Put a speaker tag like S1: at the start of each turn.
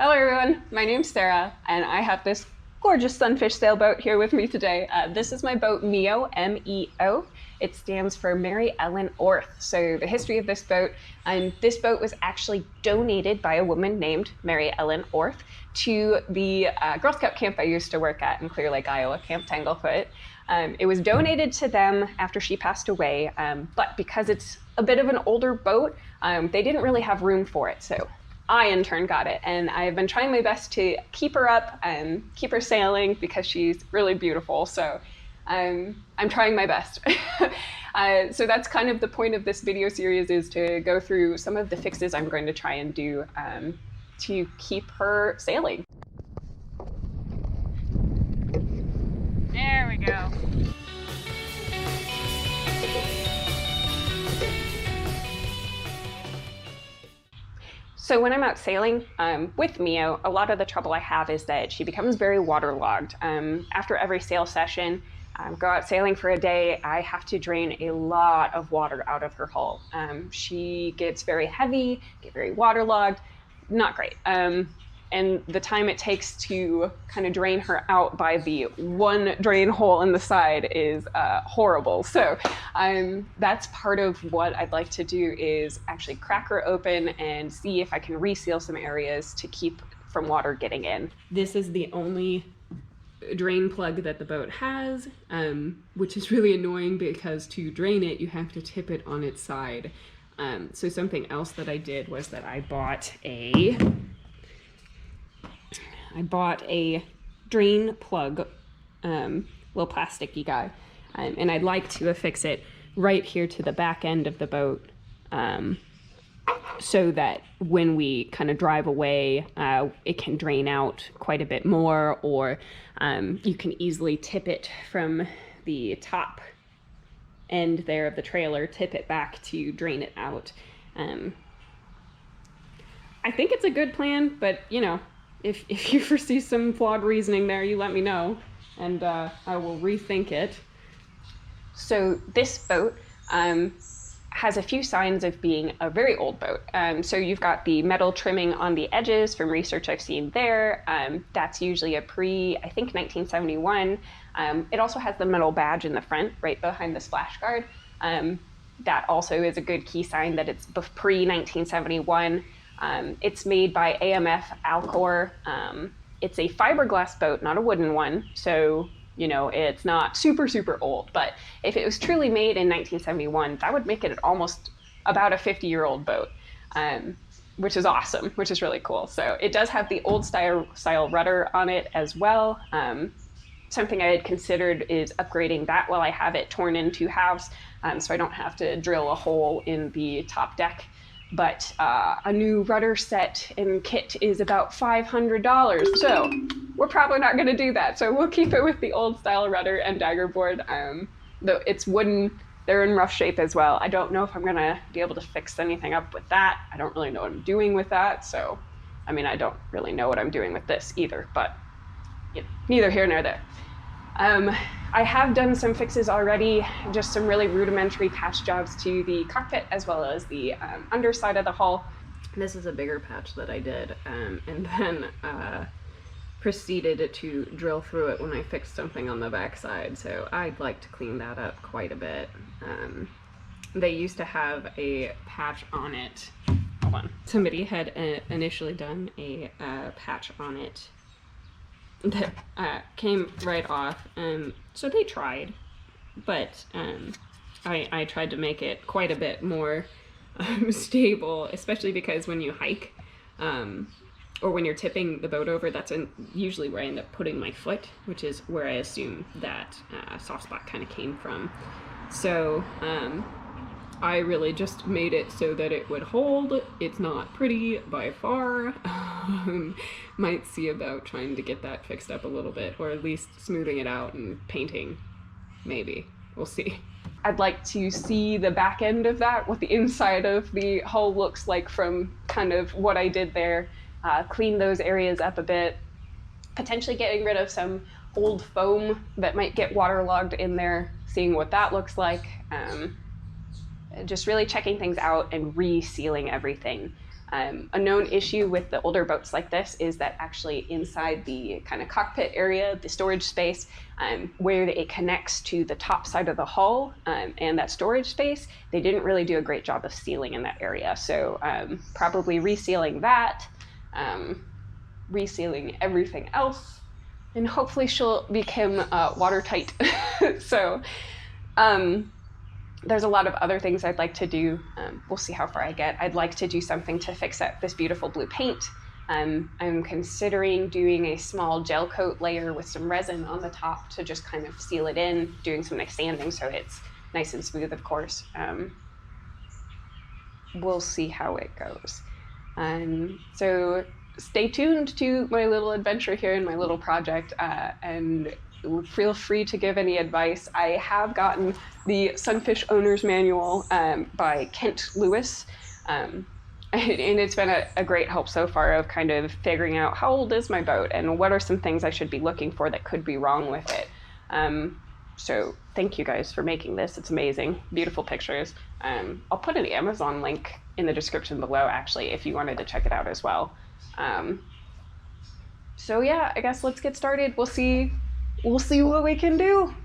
S1: Hello everyone, my name's Sarah, and I have this gorgeous sunfish sailboat here with me today. This is my boat MEO, M-E-O. It stands for Mary Ellen Orth. So the history of this boat was actually donated by a woman named Mary Ellen Orth to the Girl Scout camp I used to work at in Clear Lake, Iowa, Camp Tanglefoot. It was donated to them after she passed away, but because it's a bit of an older boat, they didn't really have room for it. So I, in turn, got it, and I've been trying my best to keep her up and keep her sailing because she's really beautiful, so I'm trying my best. So that's kind of the point of this video series, is to go through some of the fixes I'm going to try and do to keep her sailing. There we go. So when I'm out sailing with MEO, a lot of the trouble I have is that she becomes very waterlogged. After every sail session, go out sailing for a day, I have to drain a lot of water out of her hull. She gets very heavy, get very waterlogged, not great. And the time it takes to kind of drain her out by the one drain hole in the side is horrible. So that's part of what I'd like to do, is actually crack her open and see if I can reseal some areas to keep from water getting in. This is the only drain plug that the boat has, which is really annoying because to drain it, you have to tip it on its side. So something else that I did was that I bought a drain plug, little plasticky guy, and I'd like to affix it right here to the back end of the boat, so that when we kind of drive away, it can drain out quite a bit more, or you can easily tip it from the top end there of the trailer, tip it back to drain it out. I think it's a good plan, but you know, if you foresee some flawed reasoning there, you let me know, and I will rethink it. So this boat has a few signs of being a very old boat. So you've got the metal trimming on the edges from research I've seen there. That's usually a I think 1971. It also has the metal badge in the front, right behind the splash guard. That also is a good key sign that it's pre-1971. It's made by AMF Alcor. It's a fiberglass boat, not a wooden one. So, you know, it's not super, super old. But if it was truly made in 1971, that would make it almost about a 50-year-old boat, which is awesome, which is really cool. So it does have the old style rudder on it as well. Something I had considered is upgrading that while I have it torn into halves, so I don't have to drill a hole in the top deck. But a new rudder set and kit is about $500, so we're probably not going to do that. So we'll keep it with the old style rudder and dagger board. Though it's wooden, they're in rough shape as well. I don't know if I'm going to be able to fix anything up with that. I don't really know what I'm doing with that. So, I mean, I don't really know what I'm doing with this either, but you know, neither here nor there. I have done some fixes already, just some really rudimentary patch jobs to the cockpit as well as the underside of the hull. This is a bigger patch that I did, and then proceeded to drill through it when I fixed something on the backside, so I'd like to clean that up quite a bit. They used to have a patch on it. Hold on. Somebody had initially done a patch on it that came right off, so they tried, but I tried to make it quite a bit more stable, especially because when you hike, or when you're tipping the boat over, that's usually where I end up putting my foot, which is where I assume that soft spot kind of came from. So I really just made it so that it would hold. It's not pretty by far. Might see about trying to get that fixed up a little bit, or at least smoothing it out and painting, maybe. We'll see. I'd like to see the back end of that, what the inside of the hull looks like from kind of what I did there. Clean those areas up a bit, potentially getting rid of some old foam that might get waterlogged in there, seeing what that looks like. Just really checking things out and re-sealing everything. A known issue with the older boats like this is that actually inside the kind of cockpit area, the storage space, where it connects to the top side of the hull and that storage space, they didn't really do a great job of sealing in that area. So probably resealing that, resealing everything else, and hopefully she'll become watertight. So there's a lot of other things I'd like to do. We'll see how far I get. I'd like to do something to fix up this beautiful blue paint. I'm considering doing a small gel coat layer with some resin on the top to just kind of seal it in, doing some nice sanding so it's nice and smooth, of course. We'll see how it goes. So stay tuned to my little adventure here in my little project, and feel free to give any advice. I have gotten the Sunfish Owner's Manual by Kent Lewis, and it's been a great help so far of kind of figuring out how old is my boat and what are some things I should be looking for that could be wrong with it. So thank you guys for making this. It's amazing. Beautiful pictures. I'll put an Amazon link in the description below, actually, if you wanted to check it out as well. So yeah, I guess let's get started. We'll see what we can do.